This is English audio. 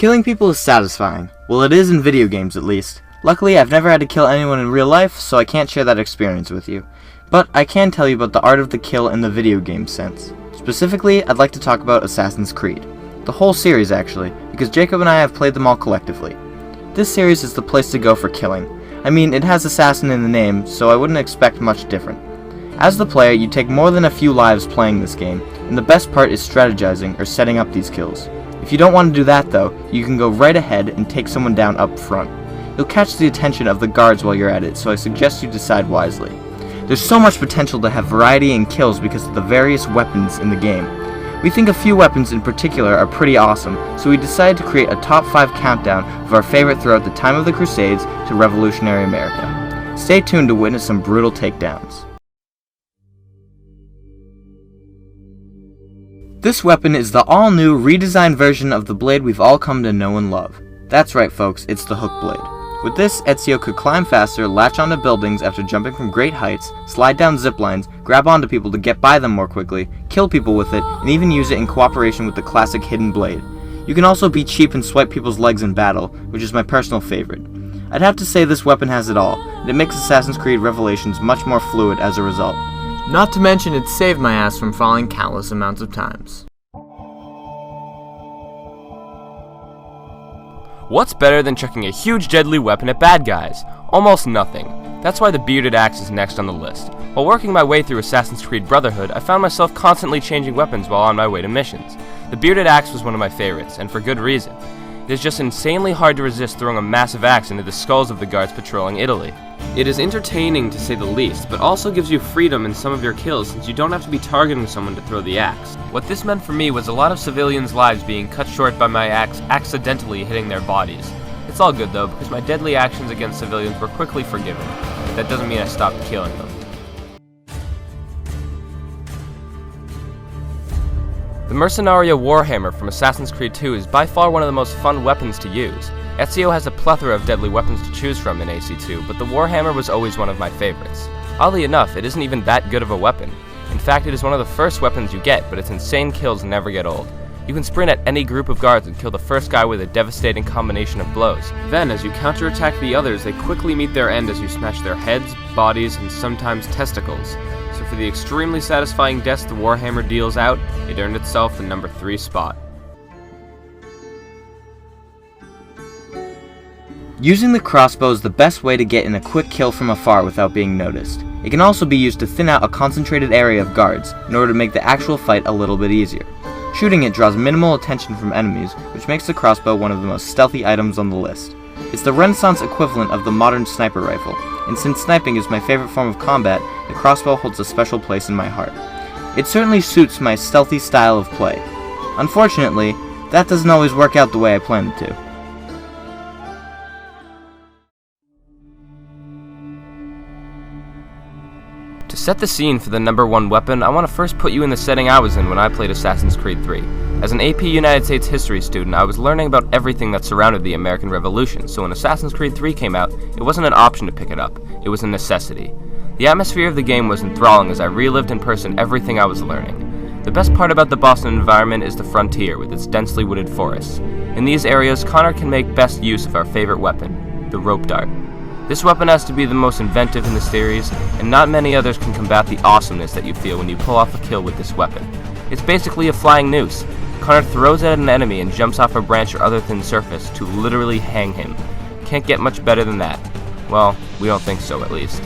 Killing people is satisfying. Well, it is in video games at least. Luckily, I've never had to kill anyone in real life, so I can't share that experience with you. But I can tell you about the art of the kill in the video game sense. Specifically, I'd like to talk about Assassin's Creed. The whole series, actually, because Jacob and I have played them all collectively. This series is the place to go for killing. I mean, it has assassin in the name, so I wouldn't expect much different. As the player, you take more than a few lives playing this game, and the best part is strategizing or setting up these kills. If you don't want to do that though, you can go right ahead and take someone down up front. You'll catch the attention of the guards while you're at it, so I suggest you decide wisely. There's so much potential to have variety in kills because of the various weapons in the game. We think a few weapons in particular are pretty awesome, so we decided to create a top 5 countdown of our favorite throughout the time of the Crusades to Revolutionary America. Stay tuned to witness some brutal takedowns. This weapon is the all-new, redesigned version of the blade we've all come to know and love. That's right folks, it's the hook blade. With this, Ezio could climb faster, latch onto buildings after jumping from great heights, slide down zip lines, grab onto people to get by them more quickly, kill people with it, and even use it in cooperation with the classic hidden blade. You can also be cheap and swipe people's legs in battle, which is my personal favorite. I'd have to say this weapon has it all, and it makes Assassin's Creed Revelations much more fluid as a result. Not to mention it saved my ass from falling countless amounts of times. What's better than chucking a huge deadly weapon at bad guys? Almost nothing. That's why the bearded axe is next on the list. While working my way through Assassin's Creed Brotherhood, I found myself constantly changing weapons while on my way to missions. The bearded axe was one of my favorites, and for good reason. It is just insanely hard to resist throwing a massive axe into the skulls of the guards patrolling Italy. It is entertaining to say the least, but also gives you freedom in some of your kills since you don't have to be targeting someone to throw the axe. What this meant for me was a lot of civilians' lives being cut short by my axe accidentally hitting their bodies. It's all good though, because my deadly actions against civilians were quickly forgiven. That doesn't mean I stopped killing them. The Mercenary Warhammer from Assassin's Creed 2 is by far one of the most fun weapons to use. Ezio has a plethora of deadly weapons to choose from in AC2, but the Warhammer was always one of my favorites. Oddly enough, it isn't even that good of a weapon. In fact, it is one of the first weapons you get, but its insane kills never get old. You can sprint at any group of guards and kill the first guy with a devastating combination of blows. Then, as you counterattack the others, they quickly meet their end as you smash their heads, bodies, and sometimes testicles. So for the extremely satisfying deaths the Warhammer deals out, it earned itself the number 3 spot. Using the crossbow is the best way to get in a quick kill from afar without being noticed. It can also be used to thin out a concentrated area of guards in order to make the actual fight a little bit easier. Shooting it draws minimal attention from enemies, which makes the crossbow one of the most stealthy items on the list. It's the Renaissance equivalent of the modern sniper rifle, and since sniping is my favorite form of combat, the crossbow holds a special place in my heart. It certainly suits my stealthy style of play. Unfortunately, that doesn't always work out the way I planned it to. To set the scene for the number 1 weapon, I want to first put you in the setting I was in when I played Assassin's Creed 3. As an AP United States history student, I was learning about everything that surrounded the American Revolution, so when Assassin's Creed 3 came out, it wasn't an option to pick it up, it was a necessity. The atmosphere of the game was enthralling as I relived in person everything I was learning. The best part about the Boston environment is the frontier with its densely wooded forests. In these areas, Connor can make best use of our favorite weapon, the rope dart. This weapon has to be the most inventive in the series, and not many others can combat the awesomeness that you feel when you pull off a kill with this weapon. It's basically a flying noose. Connor throws it at an enemy and jumps off a branch or other thin surface to literally hang him. Can't get much better than that. Well, we don't think so at least.